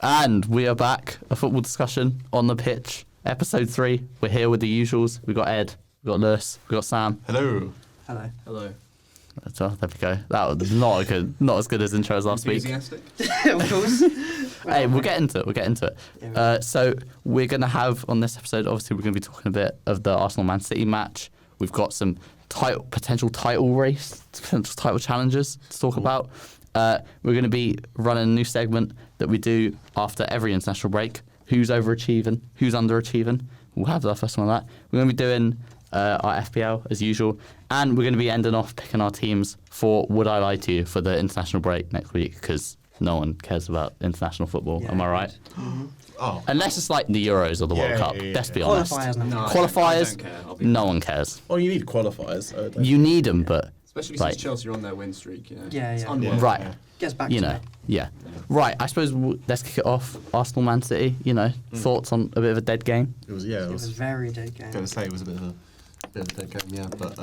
And we are back, a football discussion on the pitch. Episode 3. We're here with the usuals. We've got Ed, we've got Lewis, we've got Sam. Hello. Hello. Hello. So, there we go. That was not as good as intro as last week. Of course. Hey, we'll get into it. Yeah, So we're going to have, on this episode, obviously we're going to be talking a bit of the Arsenal-Man City match. We've got some potential title race, potential title challenges to talk about. We're going to be running a new segment that we do after every international break. Who's overachieving? Who's underachieving? We'll have our first one on that. We're going to be doing our FPL as usual. And we're going to be ending off picking our teams for Would I Lie to You for the international break next week, because no one cares about international football. Am I right? Mm-hmm. Oh. Unless it's like the Euros or the World Cup. Let's be honest. Qualifiers, No one cares. Oh, you need qualifiers. You need them, but especially like, since Chelsea are on their win streak, you know. Yeah, It's yeah. unworked. right. Gets back You to know, it. yeah. Right, I suppose let's kick it off. Arsenal Man City, thoughts on a bit of a dead game? It was It was a very dead game. going to say it was a bit of a dead game, yeah, but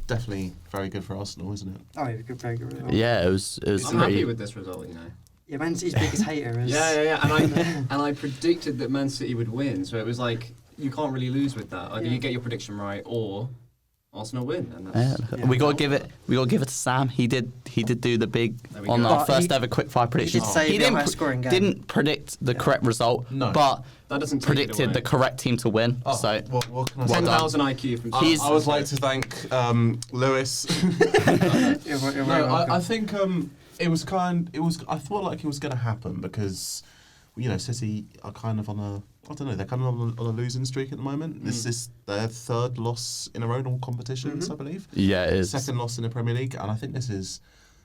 definitely very good for Arsenal, isn't it? Oh, yeah, very good result. Yeah, it was I'm pretty... happy with this result, you know. Yeah, Man City's biggest hater is... Yeah. And I predicted that Man City would win, so it was like, you can't really lose with that. Either Yeah. you get your prediction right or Arsenal win, and Yeah, that's... Yeah. we got to give it to Sam. He did do the big There we on go. our But first he- ever quickfire prediction. did say it'd be a high-scoring game. didn't predict the correct result, No. but That doesn't take it predicted away. the correct team to win. Oh, So what can I say? 10,000 IQ from... He's- I would like to thank Lewis. You're very No, welcome. I think I thought like it was going to happen because, City are kind of they're kind of on a losing streak at the moment. This is their third loss in a row in all competitions, I believe. yeah, it is. Second loss in the Premier League, and I think this is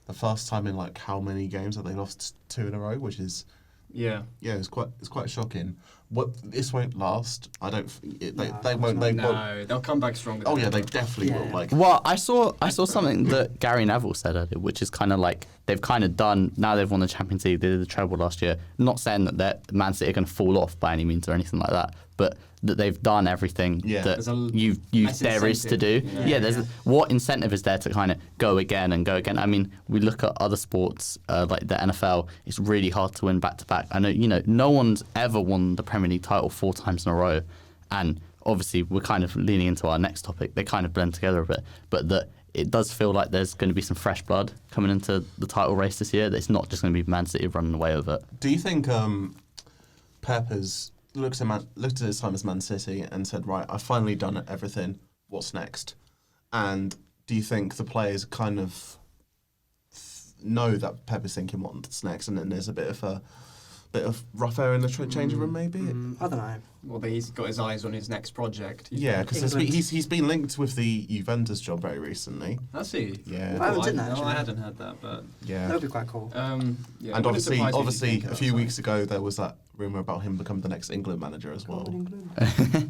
the first time in like how many games that they lost 2 in a row, which is Yeah. it's quite shocking. This won't last. I don't. No, They won't. They won't. No, they'll come back stronger. Oh than yeah, they ever. definitely Yeah. will. Like Well, I saw something that Gary Neville said earlier, which is kind of like they've kind of done, now they've won the Champions League, they did the treble last year. Not saying that Man City are going to fall off by any means or anything like that, but that they've done everything Yeah. that There's a you nice there is to do. incentive, Yeah, there's what incentive is there to kind of go again and go again? I mean, we look at other sports like the NFL. It's really hard to win back to back. I know no one's ever won the Premier League title 4 times in a row, and obviously we're kind of leaning into our next topic. They kind of blend together a bit, but that it does feel like there's going to be some fresh blood coming into the title race this year. That it's not just going to be Man City running away with it. do you think Pep has looked at his time as Man City and said, right, I've finally done everything. What's next? And do you think the players kind of know that Pep is thinking what's next, and then there's a bit of rough air in the changing room, maybe? I don't know. Well, he's got his eyes on his next project. Yeah, because England. he's been linked with the Juventus job very recently. Has he? Yeah. I haven't seen that, No, actually. I hadn't had that, but... Yeah. That would be quite cool. Yeah, And it wouldn't obviously, surprise me if he did a go few outside. weeks ago there was that rumour about him becoming the next England manager as well.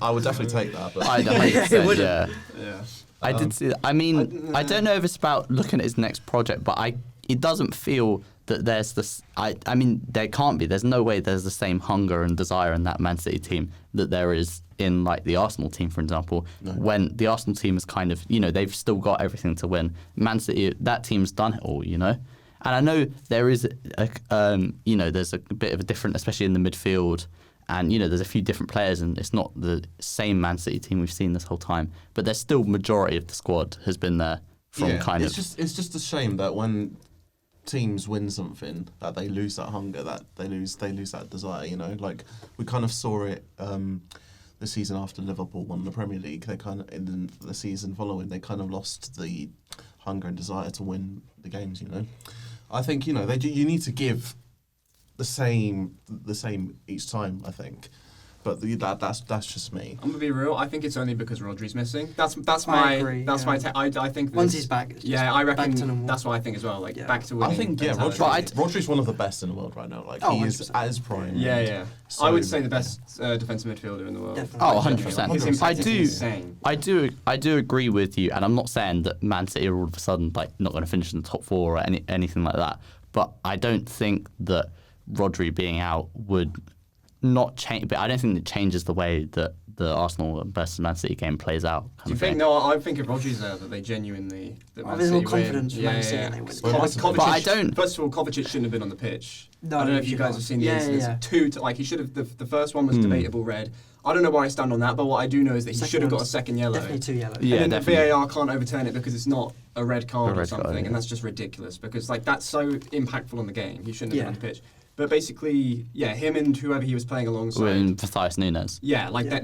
I would definitely take that. But I 100%, wouldn't. yeah. Yeah. I did see that. I mean, I don't know if it's about looking at his next project, but it doesn't feel that there's this. I mean, there can't be. There's no way there's the same hunger and desire in that Man City team that there is in like the Arsenal team, for example. No. When the Arsenal team is kind of, they've still got everything to win. Man City, that team's done it all, And I know there is, there's a bit of a different, especially in the midfield. And, there's a few different players, and it's not the same Man City team we've seen this whole time. But there's still majority of the squad has been there from it's just a shame that when teams win something, that they lose that hunger, that they lose that desire. Like we kind of saw it the season after Liverpool won the Premier League. They kind of in the season following, they kind of lost the hunger and desire to win the games. I think you need to give the same each time. I think, but that's just me. I'm gonna be real. I think it's only because Rodri's missing. That's I my agree, my. yeah. I think Once this- he's back, it's just Yeah, I reckon back to normal. that's what I think as well. Like Yeah. back to winning. I think mentality. Rodri's one of the best in the world right now. Like Oh, he is 100%. at his prime. Yeah, and yeah. so- I would say the best defensive midfielder in the world. Definitely. Oh, 100%. His 100%. impact I is do. insane. I do agree with you, and I'm not saying that Man City are all of a sudden like not going to finish in the top 4 or anything like that. But I don't think that Rodri being out would not change, but I don't think it changes the way that the Arsenal versus Man City game plays out. Do you think? No, I think if Rodri's there, that they genuinely. That I'm Man more City confident win. for Man City and they win. Kovacic, But I don't. First of all, Kovacic shouldn't have been on the pitch. No, I don't know if he you guys shouldn't. have seen the Yeah, incidents. yeah. Like he should have. The first one was debatable red. I don't know where I stand on that, but what I do know is that he Second should have got a one's second yellow. Definitely 2 yellows. Yeah, and then definitely. the VAR can't overturn it because it's not a red card or red something, card, yeah. and that's just ridiculous because like that's so impactful on the game. He shouldn't have been on Yeah. the pitch. But basically, yeah, him and whoever he was playing alongside. With Matthias Nunes. Yeah, like Yeah.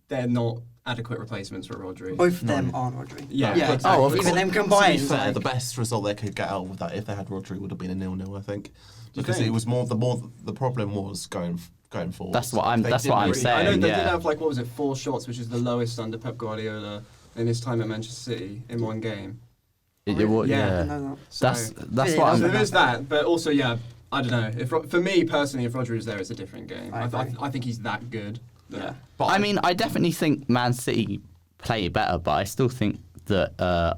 they're not adequate replacements for Rodri. Both of them aren't Rodri. Yeah. yeah. Oh, Exactly. of Even them To be combined. fair, like- the best result they could get out of that if they had Rodri would have been a 0-0, I think, because think? it was the problem was going forward. That's what I'm They saying. didn't I know saying, they yeah. did have like what was it, 4 shots, which is the lowest under Pep Guardiola in his time at Manchester City in one game. Yeah. No. So, That's Yeah, what so I'm. there is that, but also yeah, I don't know. For me personally, if Rodri was there, it's a different game. I agree. I think he's that good. that- Yeah. But I mean, I definitely think Man City play better, but I still think that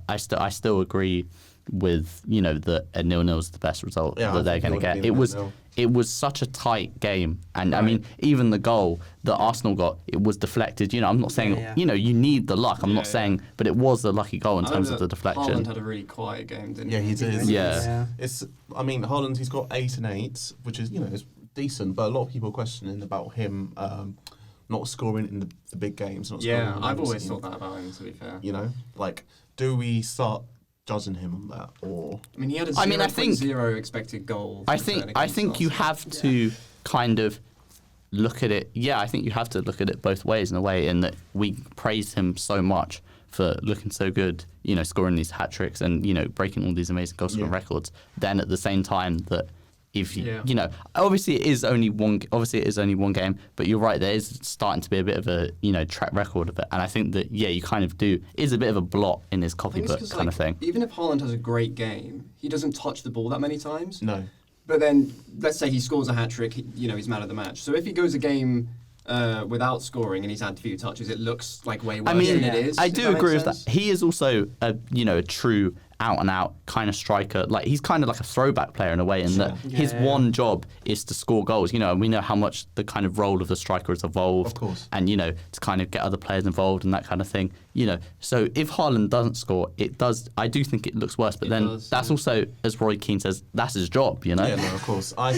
I still agree with that a 0-0 is the best result Yeah, I that they're think it going to would get. be a 0-0. It was such a tight game, and I Right. mean, even the goal that Arsenal got, it was deflected. I'm not saying Yeah. you need the luck. I'm not Yeah. saying, but it was a lucky goal in I terms know of the that deflection. Haaland had a really quiet game, didn't Yeah, he did. Yeah. It's. I mean, Haaland, he's got 8 and 8, which is is decent. But a lot of people are questioning about him not scoring in the big games. Not scoring Yeah, in I've those, always thought that about him. To be fair, Like, do we start judging him on that, or I mean, he had a I mean, I think- 0.0 expected goal. I return think against you Arsenal. have to kind of look at it. Yeah, I think you have to look at it both ways in a way, in that we praise him so much for looking so good, scoring these hat tricks and breaking all these amazing goal scoring records. Then at the same time that if obviously it is only one game, but you're right, there is starting to be a bit of a track record of it, and I think that you kind of do is a bit of a blot in his I think it's copybook 'cause, kind of thing. Even if Haaland has a great game, he doesn't touch the ball that many times. no? But then, let's say he scores a hat trick, he's man of the match. So if he goes a game without scoring and he's had a few touches, it looks like way worse I mean, than it is. I if do that agree makes with that. sense. He is also a true out and out kind of striker. Like, he's kind of like a throwback player in a way, in that his Yeah. one job is to score goals. And we know how much the kind of role of the striker has evolved. Of course. And to kind of get other players involved and that kind of thing. So if Haaland doesn't score, it does. I do think it looks worse. But It then does, that's yeah. also, as Roy Keane says, that's his job. Yeah, no, of course. I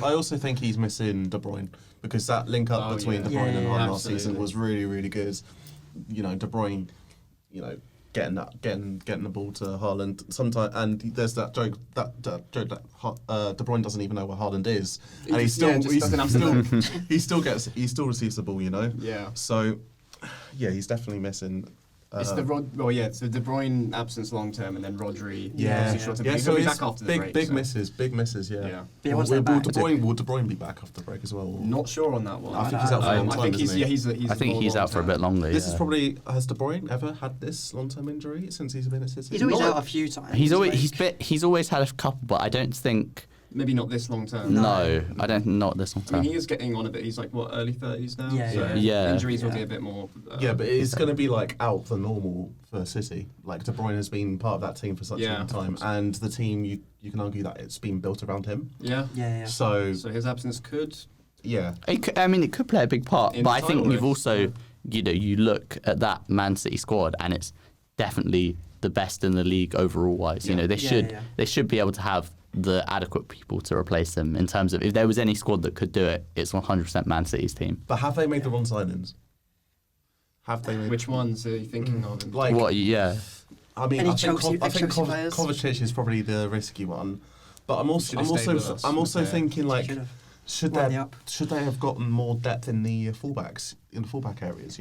also think he's missing De Bruyne, because that link up Oh, between yeah. De Bruyne and Yeah, Haaland last season absolutely. was really, really good. De Bruyne, getting the ball to Haaland sometimes, and there's that joke that De Bruyne doesn't even know where Haaland is, and he still receives the ball. Yeah. So, yeah, he's definitely missing. It's the so De Bruyne absence long term, and then Rodri. Yeah, obviously short term. yeah. He's So gonna be it's back after the break. big so. misses. Yeah. Yeah. Yeah, once they're back. Will De Bruyne be back after the break as well? Not sure on that one. I think he's out for a long I time, think he's isn't he? he's I think more he's out for a bit long-term. longer. This is yeah. probably, has De Bruyne ever had this long-term injury since he's been at City? He's always Not- out a few times. He's always like- he's always had a couple, but I don't think. Maybe not this long term. No, I don't think not this long I mean, time. he is getting on a bit. He's like early 30s now. Yeah, so yeah. Yeah. Injuries will Yeah. be a bit more. Yeah, but it's going to be like out the normal for City. Like, De Bruyne has been part of that team for such a Yeah. long time, and the team, you can argue that it's been built around him. Yeah. Yeah. So, So his absence could. yeah. It could play a big part, In but I the think title you've race, also, you look at that Man City squad, and it's definitely the best in the league overall wise. Yeah. They should be able to have the adequate people to replace them. In terms of, if there was any squad that could do it, it's 100% Man City's team. But have they made the wrong signings? Have they made... Which ones are you thinking of? Like, What? Yeah. I mean, Any I think, Chelsea- I think Chelsea players? Kovacic is probably the risky one. But I'm Should've stayed with us, I'm also okay. thinking, like, Should've. should Run they the up. have gotten more depth in the fullback areas?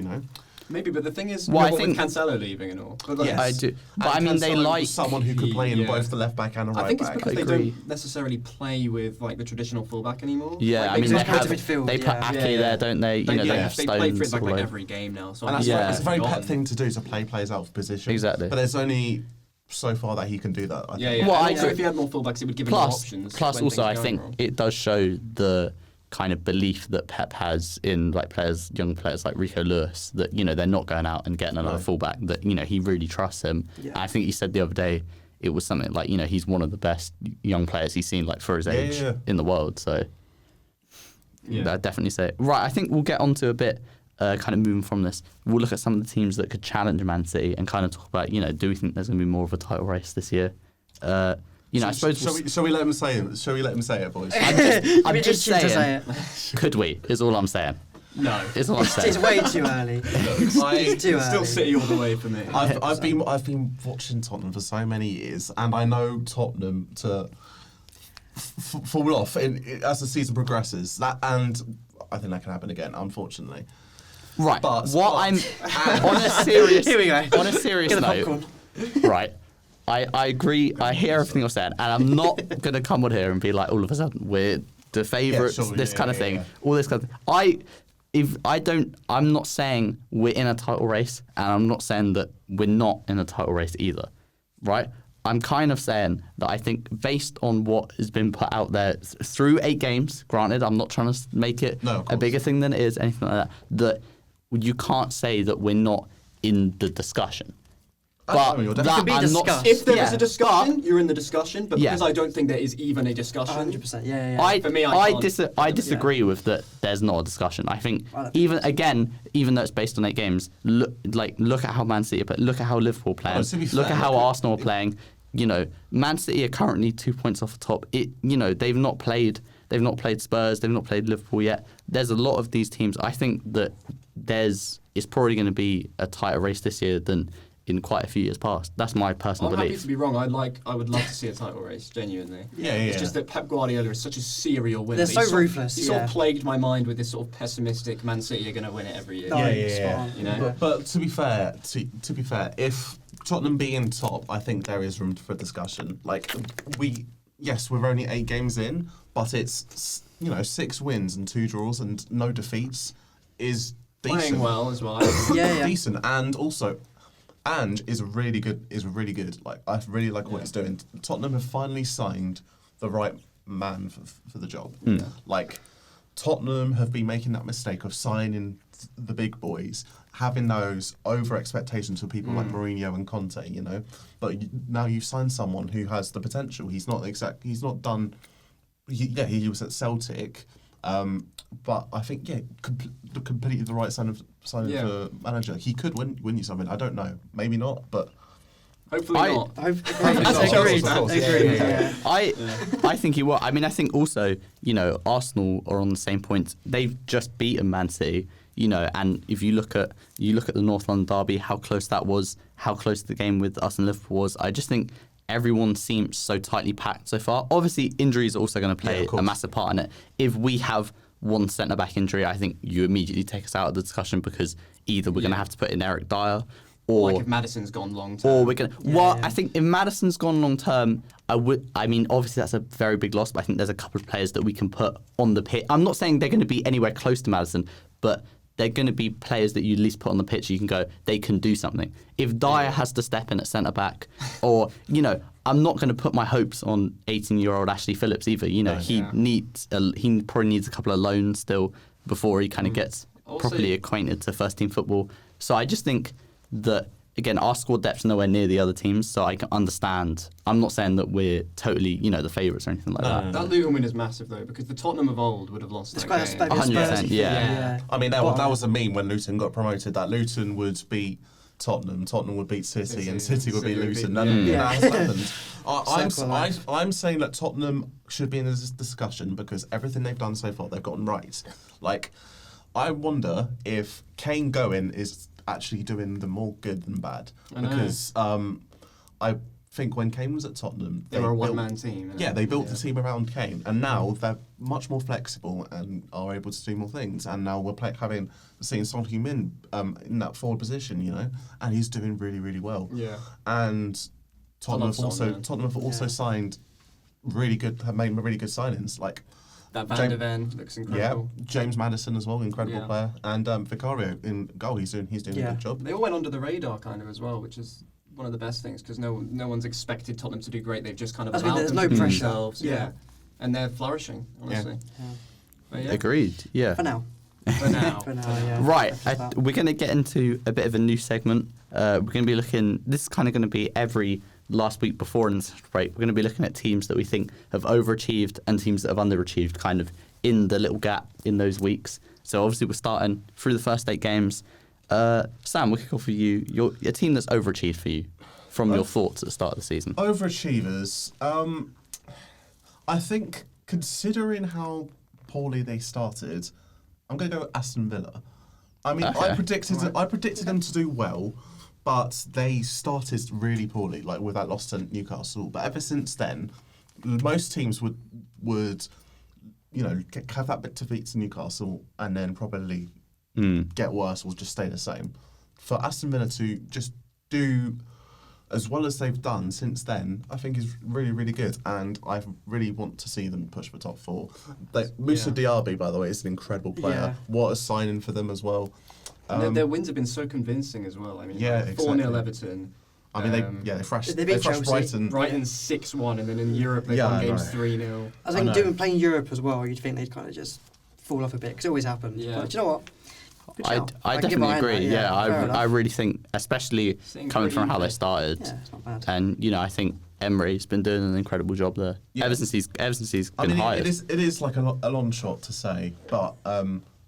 Maybe, but the thing is, Well, I with think- Cancelo leaving and all. But like, Yes. I do. But I And mean, they Cancelo like was someone who could play in Yeah. both the left back and a right I think it's back. because I they agree. don't necessarily play with like the traditional fullback anymore. Yeah, Like, I mean, just they go to have. midfield, They put yeah. Ake Yeah, yeah. there, don't they? They have they play for Stones it all like over. every game now. So And I'm that's Yeah. it's a very pet forgotten. thing to do, to play players out of position. Exactly. But there's only so far that he can do that. I Yeah, think. yeah. Well, And I also, agree. if he had more fullbacks, it would give him more Plus, options. plus when also, things I are going think wrong. it does show the kind of belief that Pep has in like young players like Rico Lewis, that they're not going out and getting another No. fullback. That he really trusts him. Yeah. And I think he said the other day it was something like he's one of the best young players he's seen like for his age Yeah. in the world. So Yeah. I'd definitely say it. Right, I think we'll get on to a bit, kind of moving from this. We'll look at some of the teams that could challenge Man City and kind of talk about, do we think there's going to be more of a title race this year? I suppose... Shall we let him say it? Shall we let him say it, boys? I'm just itching to saying, say could we, is all I'm saying. No. Is all I'm saying. It's way too early. It's too Still early. City all the way for me. I've been watching Tottenham for so many years, and I know Tottenham to fall off as the season progresses. And I think that can happen again, unfortunately. Right, But on a serious... Here we go. On a serious Get the note... popcorn. Right. I agree. I hear everything you're saying, and I'm not gonna come on here and be like, all of a sudden we're the favourites, this kind of thing, all this kind of thing. I'm not saying we're in a title race, and I'm not saying that we're not in a title race either, right? I'm kind of saying that I think based on what has been put out there through 8 games, granted, I'm not trying to make it a bigger thing than it is, anything like that, that you can't say that we're not in the discussion. But I'm not. If there is a discussion, you're in the discussion. But Yeah. because I don't think there is even a discussion, 100%. Yeah. For me, I disagree with that. There's not a discussion. I think even though it's based on 8 games, look at how Man City, but look at how Liverpool playing. Look at how Arsenal are playing. Man City are currently 2 points off the top. They've not played Spurs. They've not played Liverpool yet. There's a lot of these teams. I think that it's probably going to be a tighter race this year than in quite a few years past. That's my personal I'm belief. happy to be wrong. I would love to see a title race, genuinely. Yeah. It's just that Pep Guardiola is such a serial winner. They're so ruthless. He sort of plagued my mind with this sort of pessimistic Man City are going to win it every year. Yeah. You know? But to be fair, if Tottenham being top, I think there is room for discussion. We're only 8 games in, but it's 6 wins and 2 draws and no defeats is decent. Playing well as well. Decent, and also. And is really good. I really like what he's doing. Tottenham have finally signed the right man for the job. Tottenham have been making that mistake of signing the big boys, having those over expectations for people like Mourinho and Conte. But now you've signed someone who has the potential. He was at Celtic. But I think completely the right signing for manager. He could win you something. I don't know, maybe not, but hopefully not. Agreed. I think he will. I mean, I think also Arsenal are on the same points. They've just beaten Man City. And if you look at the North London derby, how close that was, how close the game with us and Liverpool was. I just think everyone seems so tightly packed so far. Obviously, injuries are also going to play a massive part in it. If we have one centre-back injury, I think you immediately take us out of the discussion because either we're going to have to put in Eric Dyer or... if Maddison's gone long-term. Or we're going to... I think if Maddison's gone long-term, obviously that's a very big loss, but I think there's a couple of players that we can put on the pitch. I'm not saying they're going to be anywhere close to Maddison, but they're going to be players that you at least put on the pitch. You can go, they can do something. If Dyer has to step in at centre-back or, I'm not going to put my hopes on 18-year-old Ashley Phillips either. He probably needs a couple of loans still before he kind of gets properly acquainted to first-team football. So I just think that, again, our squad depth's nowhere near the other teams, so I can understand. I'm not saying that we're totally, the favourites or anything like that. That Luton win is massive, though, because the Tottenham of old would have lost that game. 100%, yeah. I mean, that was a meme when Luton got promoted, that Luton would beat Tottenham would beat City, and City would beat Luton. None of that has happened. I'm saying that Tottenham should be in this discussion because everything they've done so far, they've gotten right. I wonder if Kane going is actually doing them more good than bad. Because I think when Kane was at Tottenham, they were a one-man team. Yeah, they built the team around Kane, and now they're much more flexible and are able to do more things. And now we're seeing Son Heung-min in that forward position, and he's doing really, really well. Yeah. And Tottenham have also signed have made really good signings like. That Van de Ven looks incredible. Yeah, James Maddison as well, incredible player, and Vicario in goal. He's doing a good job. They all went under the radar kind of as well, which is one of the best things because no one's expected Tottenham to do great. They've just kind of allowed there's them no to be pressure. themselves. Yeah, and they're flourishing, honestly. Yeah. Agreed. Yeah. For now. For now. Yeah. Right, we're going to get into a bit of a new segment. We're going to be looking. This is kind of going to be every last week before in the break. We're going to be looking at teams that we think have overachieved and teams that have underachieved, kind of in the little gap in those weeks. So obviously we're starting through the first 8 games. Sam, we'll kick off with you. You're a team that's overachieved for you from your thoughts at the start of the season. Overachievers. I think considering how poorly they started, I'm going to go with Aston Villa. I mean, Okay. I predicted them to do well, but they started really poorly, like with that loss to Newcastle. But ever since then, most teams would have that bit defeat to Newcastle and then probably get worse or just stay the same. For Aston Villa to just do as well as they've done since then, I think is really, really good, and I really want to see them push for top 4. Moussa Diaby, by the way, is an incredible player. Yeah. What a signing for them as well. And their wins have been so convincing as well. I mean, Yeah, 4-0 exactly. Everton. I mean, they thrashed They beat thrashed Chelsea. Brighton. Brighton 6-1, and then in Europe they Yeah, won I games know. 3-0. I think know. playing Europe as well, you'd think they'd kind of just fall off a bit, because it always happens. Yeah. But do you know what? Good I shout. can get definitely behind agree. that, fair I enough. really think, especially Same coming from how they gradient. started, Yeah, it's not bad. and I think Emery's been doing an incredible job there. Yeah. Ever since he's I been mean, hired. it is like a long shot to say, but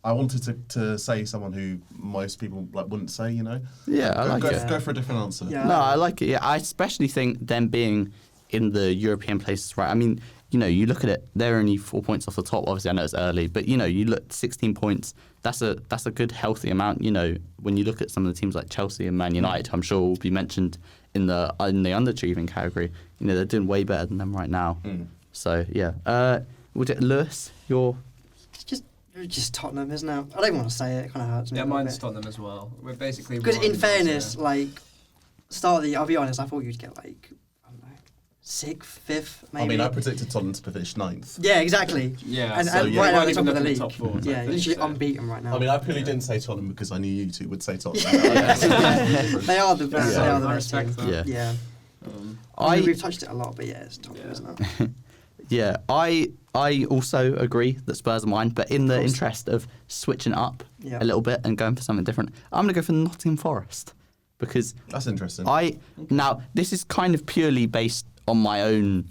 I wanted to say someone who most people wouldn't say. Yeah, I like it. Go for a different answer. Yeah. No, I like it. Yeah, I especially think them being in the European places, right? I mean, you look at it, they're only 4 points off the top. Obviously, I know it's early, but you look 16 points. That's a good healthy amount. When you look at some of the teams like Chelsea and Man United, I'm sure will be mentioned in the underachieving category. They're doing way better than them right now. So yeah, would it Lewis? It's just Tottenham, isn't it? I don't even want to say it. It kind of hurts me. Yeah, a little mine's bit. Tottenham as well. We're basically Because in one, fairness, so- start of the, I'll be honest, I thought you'd get I don't know, 6th, 5th, maybe. I mean, I predicted Tottenham to finish 9th. Yeah, exactly. Yeah, and so and yeah, right we now weren't at the top even of the looking league. at top 4, Yeah, I think, literally so. unbeaten right now. I mean, I purely didn't say Tottenham because I knew you two would say Tottenham. They are the best. Yeah. They are the I best team. respect that. Yeah. Yeah. I We've touched it a lot, but yeah, it's Tottenham, Yeah. isn't it? Yeah, I also agree that Spurs are mine, but in the Of course. interest of switching up Yeah. a little bit and going for something different, I'm going to go for Nottingham Forest because That's interesting. now this is kind of purely based on my own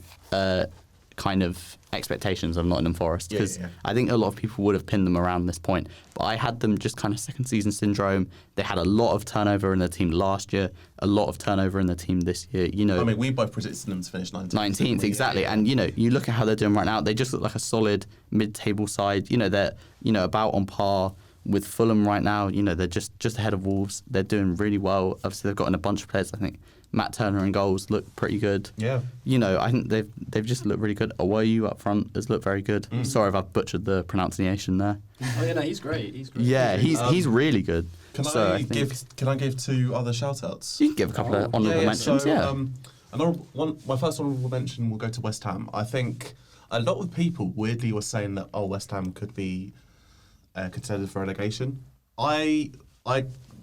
kind of expectations of Nottingham Forest because Yeah. I think a lot of people would have pinned them around this point, but I had them just kind of second season syndrome. They had a lot of turnover in the team last year, a lot of turnover in the team this year. I mean, we both predicted them to finish 19th. 19th, exactly. Yeah. And, you look at how they're doing right now, they just look like a solid mid-table side. They're, about on par with Fulham right now. They're just ahead of Wolves. They're doing really well. Obviously, they've got in a bunch of players. I think Matt Turner in goals look pretty good. Yeah. I think they've just looked really good. Awoyu up front has looked very good. Sorry if I've butchered the pronunciation there. Oh yeah, no, he's great. He's great. Yeah, he's really good. Can So I think give 2 other shout-outs? You can give a couple of honourable mentions, yeah. My first honourable mention will go to West Ham. I think a lot of people weirdly were saying that West Ham could be considered for relegation. I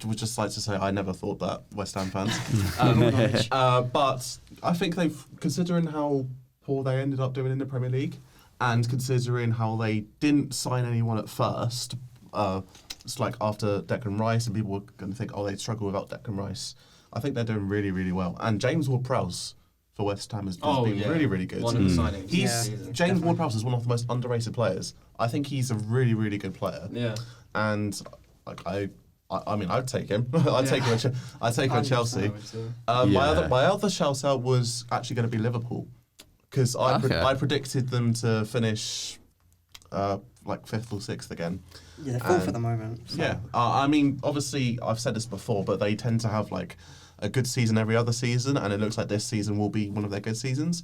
would just like to say I never thought that, West Ham fans. But I think considering how poor they ended up doing in the Premier League, and considering how they didn't sign anyone at first, it's like after Declan Rice, and people were going to think, they'd struggle without Declan Rice. I think they're doing really, really well. And James Ward-Prowse for West Ham has been really, really good. One of the signings. James definitely. Ward-Prowse is one of the most underrated players. I think he's a really, really good player. Yeah. And I mean, I'd take him. I'd take him. I'd take him at Chelsea. My other shout out was actually going to be Liverpool because I predicted them to finish 5th or 6th again. Yeah, they're 4th at the moment. So. Yeah, I mean, obviously, I've said this before, but they tend to have a good season every other season, and it looks like this season will be one of their good seasons.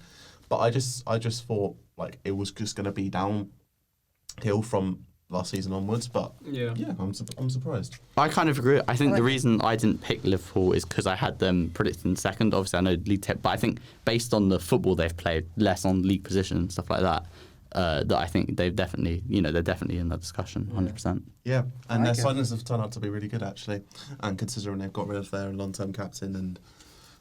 But I just thought it was just going to be downhill from last season onwards. But yeah, I'm surprised. I kind of agree. I think the reason I didn't pick Liverpool is because I had them predicting second. Obviously, I know league tech, but I think based on the football they've played, less on league position and stuff like that, that I think they've definitely, they're definitely in that discussion, 100%. Yeah, and their like it. signings have turned out to be really good actually, and considering they've got rid of their long-term captain and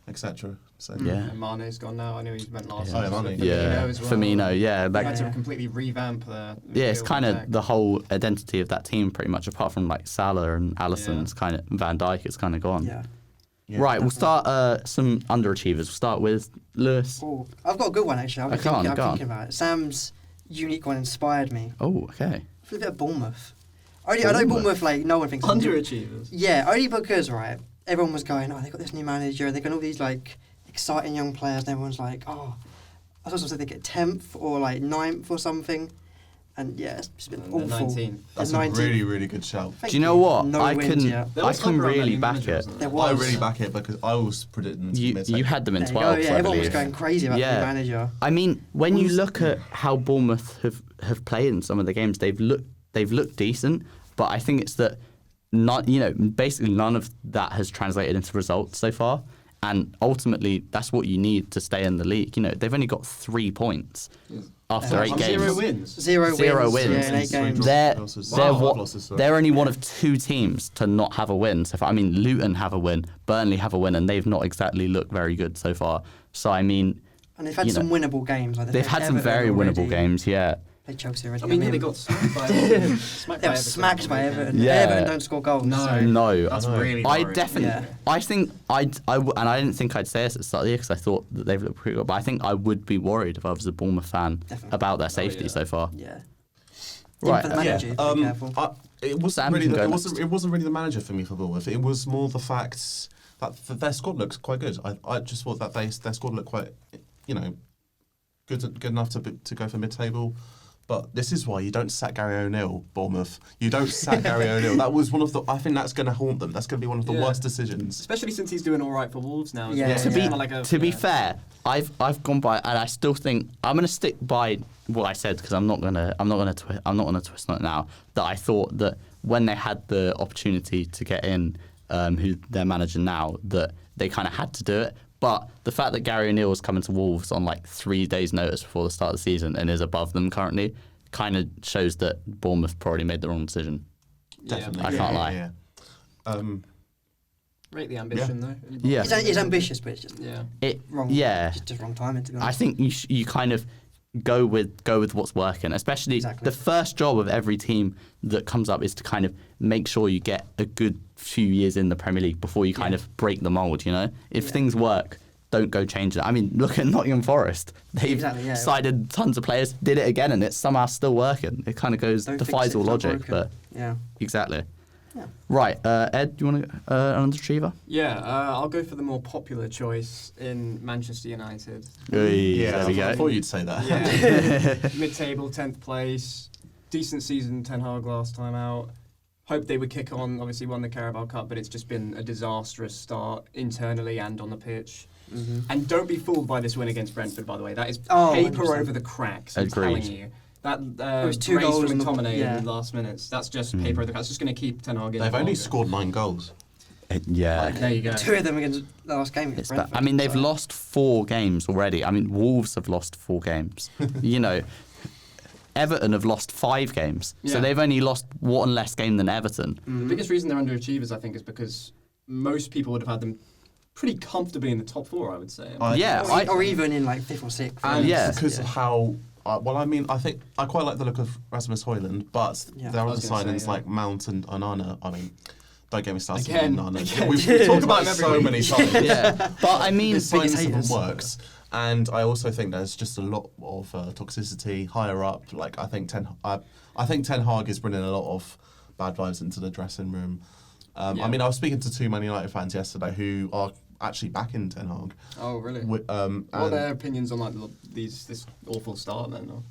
etc. So Yeah. And Mane's gone now. I knew he went last Yeah. season. Oh, yeah, Mane. Yeah, as well. Firmino, yeah. They had to Yeah. completely revamp their It's midfield kind of attack. the whole identity of that team, pretty much, apart from Salah and Alisson. It's kind of Van Dijk is kind of gone. Yeah. Yeah. Right, we'll start some underachievers. We'll start with Lewis. Oh, I've got a good one actually. I'm Go on, thinking go on. about it. Sam's unique one inspired me. Oh, okay. For a bit of Bournemouth. I know Bournemouth, like, no one thinks... Underachievers. Yeah, only because, right, everyone was going, oh, they got this new manager, they got all these, like, exciting young players, and everyone's like, oh, I was supposed to they get 10th or, like, 9th or something. And, yeah, it's just been awful. 19. That's a really, really good shout. Thank Do you know what? No I wins can yet. There was I can hype around that really new back manager, it. wasn't There I was. really back it because I was predicting You had them in There you go, 12th, yeah, I everyone was believe. going crazy about the new manager. I mean, when you look at how Bournemouth have played in some of the games, they've looked decent, but I think it's that basically none of that has translated into results so far. And ultimately, that's what you need to stay in the league. You know, they've only got 3 points after 8 games. 0 wins. Zero wins. wins. Yeah, in 8 games. They're only one of 2 teams to not have a win. So I mean, Luton have a win, Burnley have a win, and they've not exactly looked very good so far. So I mean, And they've had some winnable games. Like they've had some very winnable games. Yeah. Played Chelsea already. I mean, they got smacked by Everton. They were smacked by Everton. Yeah. Everton don't score goals. No. So. No, That's really I worrying. definitely. Yeah. I think and I didn't think I'd say this at the start of the year because I thought that they've looked pretty good. But I think I would be worried if I was a Bournemouth fan Definitely. about their safety yeah. so far. Yeah. Right. Even for the manager, be careful. It wasn't Sam really. can go It next. wasn't really the manager for me for Bournemouth. It was more the fact that their squad looks quite good. I just thought that their squad looked quite, good enough to go for mid-table. But this is why you don't sack Gary O'Neill, Bournemouth. You don't sack Gary O'Neill. That was one of the. I think that's going to haunt them. That's going to be one of the worst decisions. Especially since he's doing all right for Wolves now. Yeah, As well. yeah. To be fair, I've gone by, and I still think I'm going to stick by what I said because I'm not going to twist on it now. That I thought that when they had the opportunity to get in, who their manager now, that they kind of had to do it. But the fact that Gary O'Neill was coming to Wolves on like 3 days' notice before the start of the season and is above them currently kind of shows that Bournemouth probably made the wrong decision. Definitely, I can't lie. Yeah. Rate the ambition though. Yeah. It's ambitious, but it's just wrong. Yeah. Just wrong timing, to be I honest. think you kind of go with what's working. Especially Exactly. the first job of every team that comes up is to kind of make sure you get a good few years in the Premier League before you kind of break the mould. You know, if things work, don't go change it. I mean, look at Nottingham Forest. They've cited tons of players, did it again, and it's somehow still working. It kind of defies all logic, but yeah. exactly. Yeah. Right, Ed, do you want an underachiever? Yeah, I'll go for the more popular choice in Manchester United. There we go. I thought you'd say that. Yeah. Mid-table, 10th place. Decent season, Ten Hag last time out. Hoped they would kick on, obviously won the Carabao Cup, but it's just been a disastrous start internally and on the pitch. Mm-hmm. And don't be fooled by this win against Brentford, by the way. That is Oh, paper 100%. over the cracks, I'm Agreed. telling you. That It was 2 race goals from in the- McTominay yeah. in the last minutes, that's just paper over the cracks. It's just going to keep Ten Hag in. They've for only longer. scored 9 goals. Yeah. There you go. 2 of them against the last game against It's bad. Brentford. I mean, they've so- lost 4 games already. I mean, Wolves have lost 4 games. Everton have lost 5 games. So Yeah. they've only lost 1 less game than Everton. The biggest reason they're underachievers, I think, is because most people would have had them pretty comfortably in the top 4, I would say. Or even in like 5th or 6th. And Yeah. because of how. I think I quite like the look of Rasmus Højlund, but Yeah. there are I other was gonna signings say, yeah. like Mount and Onana. I mean, don't get me started Again. on Onana. We've talked about it Every so week. many times. Yeah. But I mean, His biggest signings haven't haters. worked. And I also think there's just a lot of toxicity higher up. Like I think Ten Hag is bringing a lot of bad vibes into the dressing room. I mean, I was speaking to 2 Man United fans yesterday who are actually backing Ten Hag. Oh, really? What What are their opinions on like this awful start then? Or?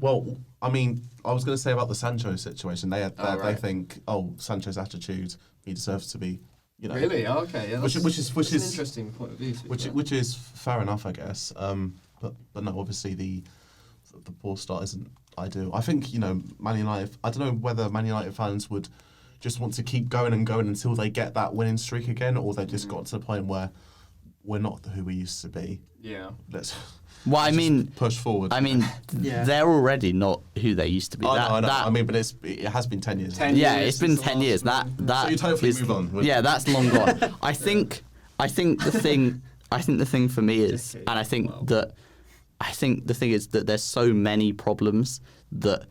Well, I mean, I was going to say about the Sancho situation. They right. think, Sancho's attitude, he deserves to be, Really? Oh, okay. Yeah, Which that's is an interesting point of view. to be fair. which is fair enough, I guess. But no, obviously the poor start isn't ideal. I think Man United. I don't know whether Man United fans would just want to keep going and going until they get that winning streak again, or they just got to the point where we're not who we used to be. Yeah. well, I mean, Push forward. I mean, Yeah. they're already not who they used to be. I know. That- I mean, but it has been 10 years. 10 yeah, years it's been since the 10 last years. one. That So you'd hopefully is- move on, wouldn't Yeah, you? that's long gone. I think the thing for me is, and I think the thing is that there's so many problems that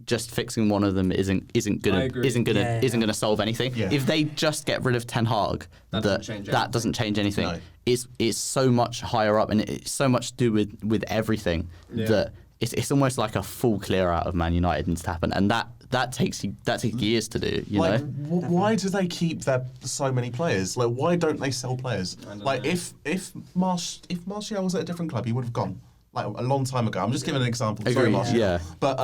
just fixing one of them isn't I agree. gonna solve anything. Yeah. If they just get rid of Ten Hag, That doesn't change anything. doesn't change anything. No. It's so much higher up, and it's so much to do with everything Yeah. that it's almost like a full clear out of Man United needs to happen, and that takes years to do. You know, why do they keep so many players? Like, why don't they sell players? Like, know. if Martial was at a different club, he would have gone. Like a long time ago. I'm just giving an example. Sorry, Agreed, Martial. yeah. But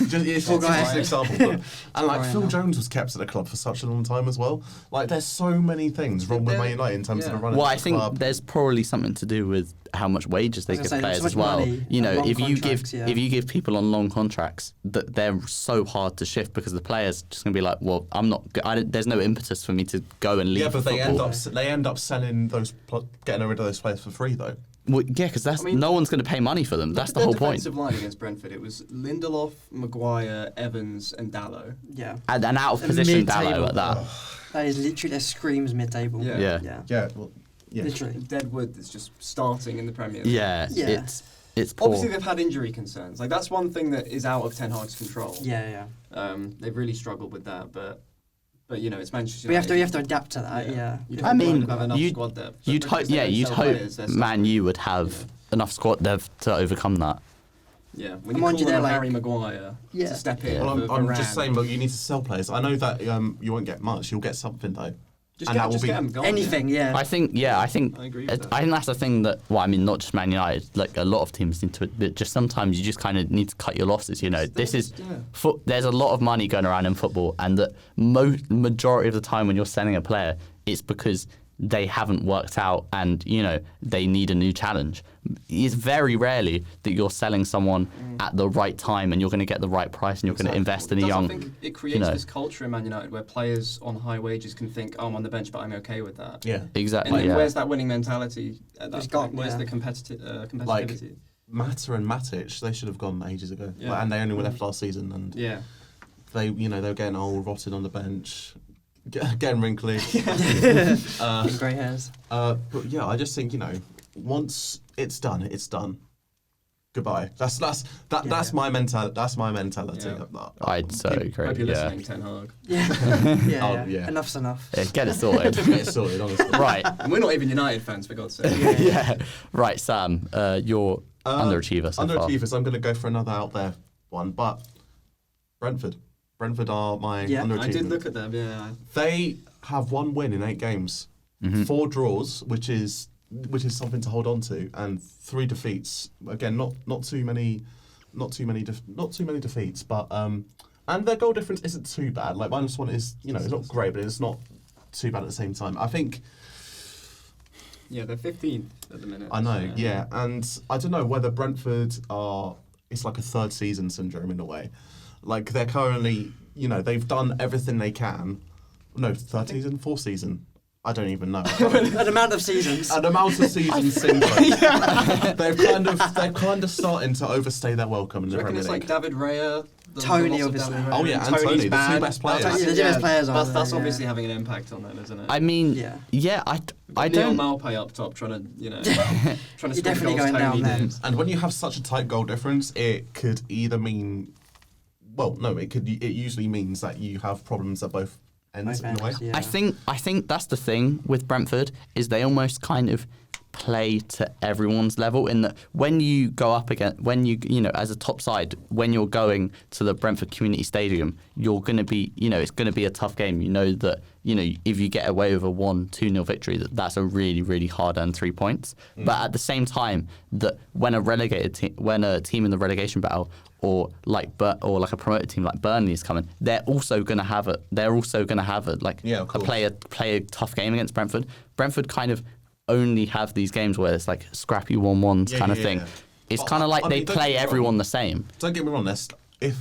it's just an example. And like Phil Jones was kept at the club for such a long time as well. Like, there's so many things wrong with Man United in terms of the running. Well, of I the think club. there's probably something to do with how much wages they give players as well. You know, if you give people on long contracts, that they're so hard to shift because the players just gonna be like, well, there's no impetus for me to go and leave. Yeah, but football. they end up selling getting rid of those players for free though. Well, yeah, because no one's going to pay money for them. That's the whole point. Defensive line against Brentford, it was Lindelof, Maguire, Evans, and Dalot. Yeah. And out of position Mid-table. Dalot at that. That is literally, that screams mid-table. Yeah. Well, yeah. Literally. Deadwood is just starting in the Premier League. Yeah. It's poor. Obviously, they've had injury concerns. Like, that's one thing that is out of Ten Hag's control. Yeah. They've really struggled with that, but you know, it's Manchester We United. have to adapt to that. Yeah. I mean, have enough squad depth. you'd hope Man U would have enough squad depth to overcome that. Yeah, when you call on Harry Maguire to step in. Well, I'm just saying, but you need to sell players. I know that you won't get much. You'll get something though. Just get them gone. Anything, yeah. I think I agree with that. I think that's the thing that. Well, I mean, not just Man United. Like a lot of teams need to. But just sometimes you just kind of need to cut your losses. You know, there's a lot of money going around in football, and the majority of the time when you're selling a player, it's because they haven't worked out, and you know they need a new challenge. It's very rarely that you're selling someone at the right time, and you're going to get the right price, and you're going to invest in a young. I think it creates this culture in Man United where players on high wages can think, "Oh, I'm on the bench, but I'm okay with that." Yeah, exactly. And then where's that winning mentality at that point? Where's the competitivity? Like Mata and Matic, they should have gone ages ago, and they only were left last season, and they were getting old, rotted on the bench. Getting wrinkly. Grey hairs. But yeah, I just think, once it's done, it's done. Goodbye. That's my mentality. That's my mentality. Yeah. I'd so agree. Hope you're listening, Ten Hag. Yeah. Enough's enough. Yeah, get it sorted. Get it sorted, honestly. Right. And we're not even United fans, for God's sake. Yeah. Right, Sam. You're underachiever so far. Underachievers. I'm going to go for another out there one, but Brentford. Brentford are my underachievers. I did look at them. Yeah. They have 1 win in 8 games, 4 draws, which is something to hold on to, and 3 defeats. Again, not too many defeats, but and their goal difference isn't too bad. Like -1 is, it's not great, but it's not too bad at the same time. I think. Yeah, they're 15th at the minute. I know, yeah, and I don't know whether Brentford are. It's like a third season syndrome in a way. Like they're currently, they've done everything they can. No, third season, fourth season. I don't even know. An amount of seasons. An amount of seasons syndrome. They're kind of starting to overstay their welcome in the Premier League. It's like David Raya, Tony, obviously. Oh yeah, and Tony, the 2 best players. The 2 best players are. That's obviously having an impact on them, isn't it? I mean, I don't. Malpay up top trying to You're definitely going down there. And when you have such a tight goal difference, it could either mean. Well, no, it usually means that you have problems at both ends in a way. Yeah. I think that's the thing with Brentford is they almost kind of play to everyone's level in that when you go up against as a top side, when you're going to the Brentford Community Stadium, you're going to be, it's going to be a tough game. You know that, if you get away with a 1-2-0 victory, that's a really, really hard-earned 3 points. But at the same time, that when a team in the relegation battle or like a promoted team like Burnley is coming, they're also going to have a play a tough game against Brentford. Brentford kind of only have these games where it's like scrappy 1-1s kind of thing. It's kind of like they play everyone the same. Don't get me wrong. If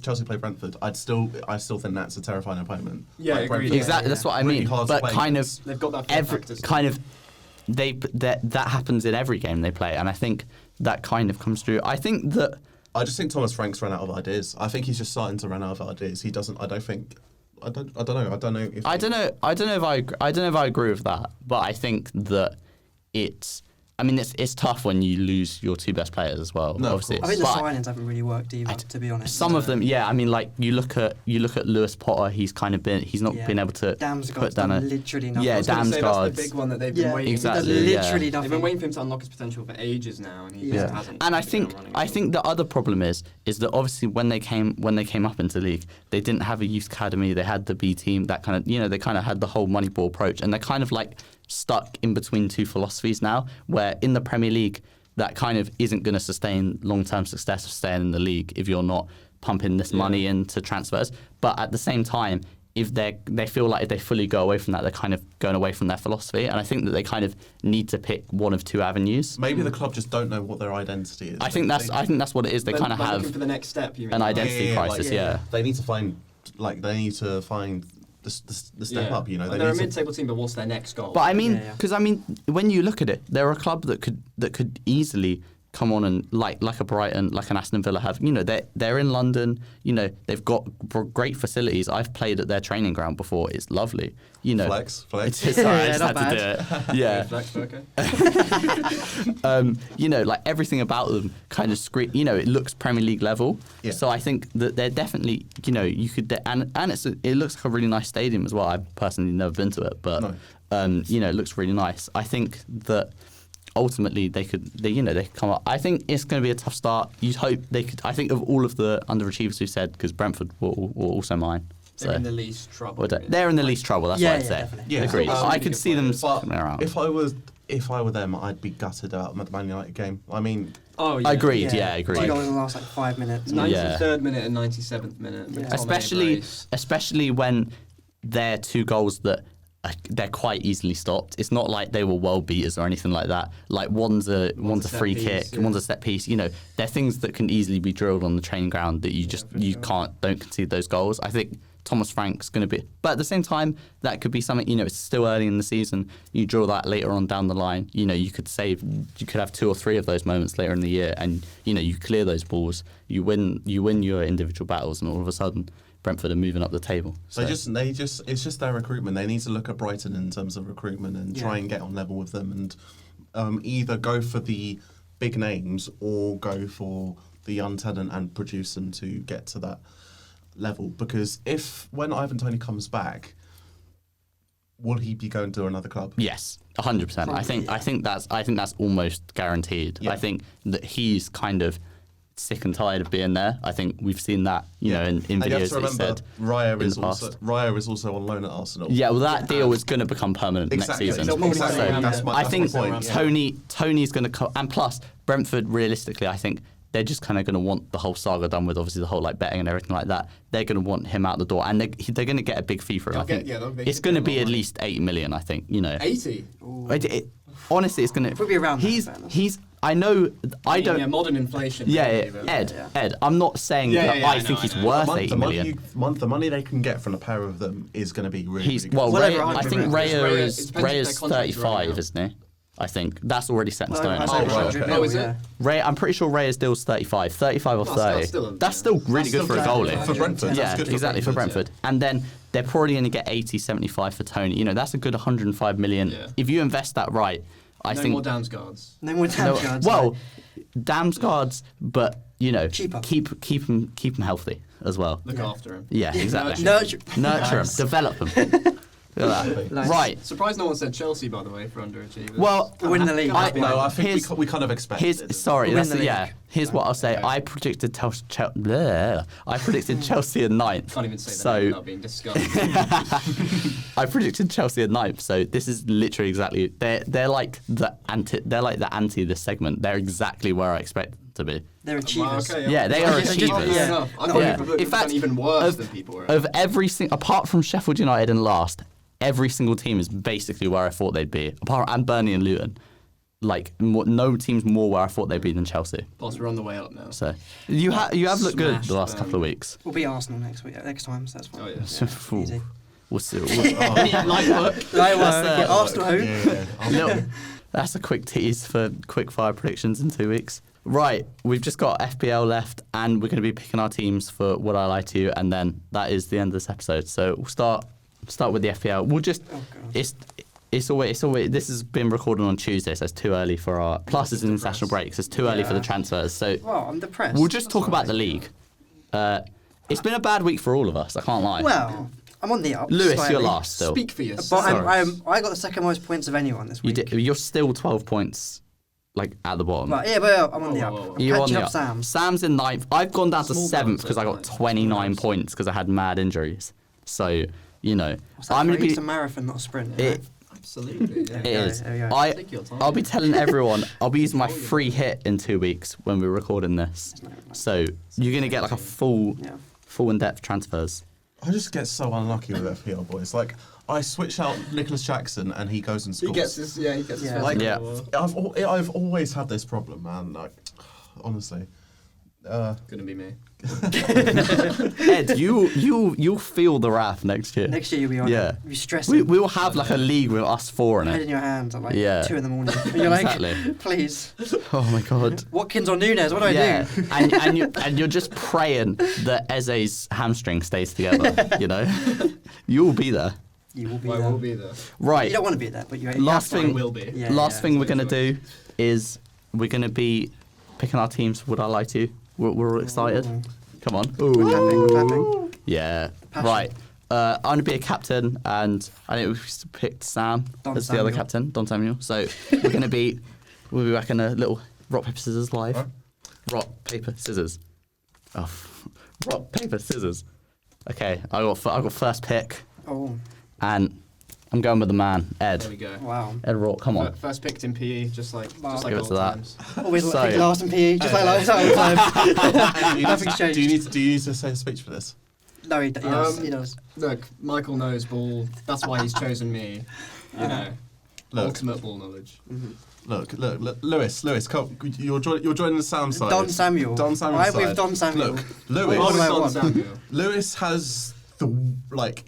Chelsea play Brentford, I still think that's a terrifying opponent. Yeah, like agreed. Exactly. That's what I mean. But kind of they've got that that happens in every game they play, and I think that kind of comes through. I just think Thomas Frank's run out of ideas. I think he's just starting to run out of ideas. He doesn't. I don't know if I agree with that, but I think that it's I mean, it's tough when you lose your two best players as well. No, of obviously. course. I think the But signings haven't really worked either, to be honest. some of them, yeah. I mean, like you look at Lewis Potter. He's not been able to Damsgaard's put down done a literally nothing. Yeah, I was gonna say, Damsgaard's- that's the big one that they've been waiting. exactly, He yeah. does literally They've nothing. been waiting for him to unlock his potential for ages now, and he just hasn't. And I hit the think ground running at all. the other problem is that obviously when they came up into league, they didn't have a youth academy. They had the B team. That kind of they kind of had the whole Moneyball approach, and they're kind of like stuck in between two philosophies now. Where in the Premier League, that kind of isn't going to sustain long-term success of staying in the league if you're not pumping this money into transfers. But at the same time, if they feel like if they fully go away from that, they're kind of going away from their philosophy. And I think that they kind of need to pick one of two avenues. Maybe the club just don't know what their identity is. I think that's what it is. They kind of have looking for the next step. You mean? an identity crisis. Yeah. They need to find the step up. They they're a need to, mid-table team, but what's their next goal? But I mean, Yeah. because when you look at it, they're a club that could easily come on and like a Brighton, like an Aston Villa have. They're in London. They've got great facilities. I've played at their training ground before. It's lovely. flex. It's sorry, I just not had to do it. Yeah. Flex, okay. Like everything about them kind of it looks Premier League level. Yeah. So I think that they're definitely, you could, and it looks like a really nice stadium as well. I've personally never been to it, but No. it looks really nice. I think that ultimately they could come up. I think it's going to be a tough start. You'd hope they could. I think of all of the underachievers who said, because Brentford were also mine. They're in the least trouble. They're in the least trouble. That's what I'd say. definitely. Yeah, Agreed. so, I could see them But coming around. if I were them, I'd be gutted about the Man United game. I mean, Oh yeah. Agreed. Yeah, agreed. 2 goals in the last 5 minutes. 93rd minute and 97th minute. Yeah. McTominay Especially when they're two goals that they're quite easily stopped. It's not like they were world beaters or anything like that. Like one's a set free piece, kick, yeah. one's a set piece. They're things that can easily be drilled on the training ground that don't concede those goals. I think Thomas Frank's going to be, but at the same time, that could be something. It's still early in the season. You draw that later on down the line. You could have 2 or 3 of those moments later in the year, and you clear those balls. You win your individual battles, and all of a sudden, Brentford are moving up the table. So. it's just their recruitment. They need to look at Brighton in terms of recruitment and try and get on level with them, and either go for the big names or go for the young talent and produce them to get to that level. Because when Ivan Toney comes back, will he be going to another club? Yes, 100%. I think that's almost guaranteed. Yeah. I think that he's kind of sick and tired of being there. I think we've seen that, in And you have videos to that he remember, said. Raya is also on loan at Arsenal. Yeah, well, that deal is going to become permanent Exactly. next season. Exactly. So That's my I think point. Tony's going to come, and plus Brentford. Realistically, I think they're just kind of going to want the whole saga done with. Obviously, the whole betting and everything like that. They're going to want him out the door, and they're going to get a big fee for him. I think it's going to be at least 8 million. I think 80. Honestly, it's going to. It'll be around that, He's. I know. I don't. Yeah, modern inflation. Yeah, maybe, but- Ed. I'm not saying that I think he's worth 8 million. The money they can get from a pair of them is going to be really, He's really good. well. Whatever, Ray, I think 100 Raya- Raya's it depends if their contract's 35, running out. isn't he? I think that's already set in Well, stone. I I'm said pretty right, sure. okay. Oh, is it? yeah. Ray, I'm pretty sure Raya's deal's 35 or 30. That's still really good for a goalie. For Brentford. Yeah, that's good for exactly, for Brentford. And then they're probably going to get 80, 75 for Tony. That's a good 105 million. Yeah. If you invest that right, I No think. more Damsgaards. No more No, Damsgaards. well, Damsgaards, but Cheaper. keep him healthy as well. Look after him. Yeah, exactly. Nurture. Nurture him, develop him. Look at that. Nice. Right. Surprised no one said Chelsea, by the way, for underachievers. Well, Win the league. I think here's- we kind of expected it. Sorry, Win that's the league. Here's what I'll say. I predicted I predicted Chelsea in ninth. Can't even say that So without being disgusted. I predicted Chelsea in ninth. So this is literally exactly. They're like the anti. They're like the anti this segment. They're exactly where I expect them to be. They're achievers. Okay, Yeah, they are Just- achievers. yeah. Enough. I Yeah. thought you were In fact, even worse of- than people were. Of every apart from Sheffield United and last, every single team is basically where I thought they'd be. And Burnley and Luton. No team's more where I thought they'd be than Chelsea. Plus, we're on the way up now. So you have looked good Smashed the last them. couple of weeks. We'll be Arsenal next time, so that's fine. Oh, yeah. Fool. Easy. We'll see. Light work. Yeah, Arsenal home. Yeah. That's a quick tease for quick fire predictions in 2 weeks. Right, we've just got FPL left, and we're going to be picking our teams for Would I Lie to You, and then that is the end of this episode. So we'll start with the FPL. We'll just Oh, God. It's always. This has been recorded on Tuesday, so it's too early for our. Plus, it's an international break, so it's too early for the transfers. So Well, I'm depressed. we'll just talk about the league. It's been a bad week for all of us. I can't lie. Well, I'm on the up. Lewis, slightly. you're last still. Speak for yourself. But I got the second most points of anyone this You week. you're still 12 points, like at the bottom. But yeah, I'm on the up. Whoa. I'm You're on catching the up, up. Sam. Sam's in ninth. I've gone down to Small 7th balance, because I got right? 29 points because I had mad injuries. So, you know, What's that I'm for? going to It's be. a marathon, not a sprint. It, Absolutely. Yeah. it is. There we go. Take your time. I'll be telling everyone, I'll be using my free hit in 2 weeks when we're recording this. So, you're going to get like a full in-depth transfers. I just get so unlucky with FPL boys. Like, I switch out Nicholas Jackson and he goes and scores. He gets his. Yeah, he gets his. Yeah. first Like, goal. I've always had this problem, man. Like, honestly. Gonna be me. Ed, you'll feel the wrath next year. Next year you'll be on. Yeah. It. You'll be stressing. We'll have like a league with us four in Head it. in your hands at like Yeah. 2 in the morning. And you're like, Exactly. please. Oh my god. Watkins or Nunes? What do I Yeah, do? and you're just praying that Eze's hamstring stays together. You know, you'll be there. You will be I there. will be there. Right. You don't want to be there, but you Last have to. thing- I will be. Yeah, Last yeah. thing we're gonna do is we're gonna be picking our teams. Would I lie to you? We're all excited. Come on. We're clapping, we're clapping. Yeah. Passion. Right. I'm gonna be a captain, and I think we picked Sam Don as the other Samuel. captain, Don Samuel. So we'll be back in a little rock paper scissors live. Right. Rock paper scissors. Oh, rock paper scissors. Okay, I got first pick, Oh, and I'm going with the man, There Ed. we go. wow. Ed Rock, come on. First picked in PE, just like Wow. just like Give it old to that. times. Always So- pick last in PE, just like last time. do, you Nothing's changed. need to say a speech for this? No, he does. Um, He does. Look, Michael knows ball. That's why he's chosen me. You know, Look, ultimate ball knowledge. look, Lewis, come, you're joining the Sam side. Don Samuel. Don Samuel I'm side. with Don Samuel. Look, What Lewis. do I Don want? Samuel. Lewis has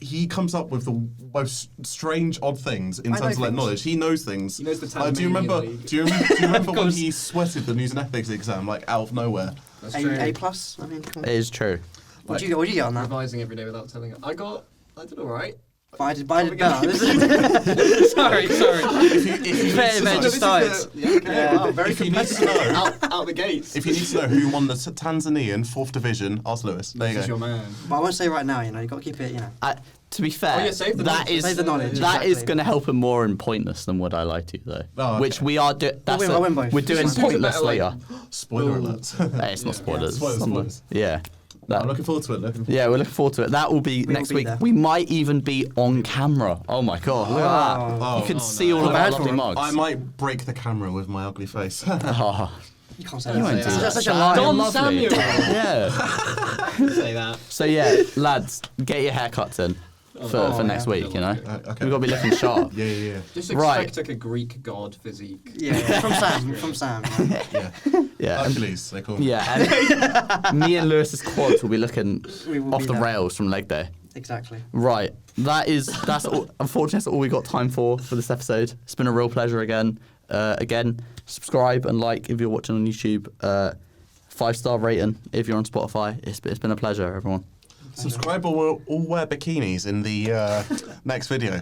he comes up with the most strange, odd things in I know terms of like things. knowledge. He knows things. He knows the Like, do you remember? Tasmanian League. Do you remember when he sweated the news and ethics exam like out of nowhere? That's true. A plus? I mean, come It on. is true. What'd you get on that? Revising every day without telling it. I did all right. But I did better. sorry. Fair No, event this just is started. Yeah, okay. Yeah. Wow, very If you need to know, out the gates. if you need to know who won the Tanzanian 4th division, ask Lewis. There This you is go. your man. But I won't say right now, you got to keep it, To be fair, Oh, yeah, save the that knowledge. is Save the knowledge, that is exactly. going to help him more in pointless than would I lie to you though. Oh, okay. Which we are doing. I'll win both. We're doing Just do it pointless better, like- later. Spoiler Ooh. alert. Hey, it's not Yeah. spoilers. Spoilers, Some- spoilers. Yeah. That- I'm looking forward to it. yeah, we're looking forward to it. That will be will next be week. there. We might even be on camera. Oh my god, look at that. Oh. You can Oh, see no. all of Not our bad lovely for him. mugs. I might break the camera with my ugly face. Oh, You can't say you that. won't do That's that. That's such a Sam. lie. Don Lovely. Samuel. Yeah. Say that. So yeah, lads, get your haircuts in for Oh, next yeah. week. You know, Okay. we've got to be looking sharp. Yeah. Just Right. expect like a Greek god physique. Yeah, from Sam. Yeah. Yeah. and- Hercules, they call me. Yeah, and me and Lewis's quads will be looking We will off be the there. rails from leg day. Exactly. Right, that's all, unfortunately that's all we got time for this episode. It's been a real pleasure again. Again, subscribe and like if you're watching on YouTube. 5-star rating if you're on Spotify. It's been a pleasure, everyone. Subscribe or we'll all wear bikinis in the next video.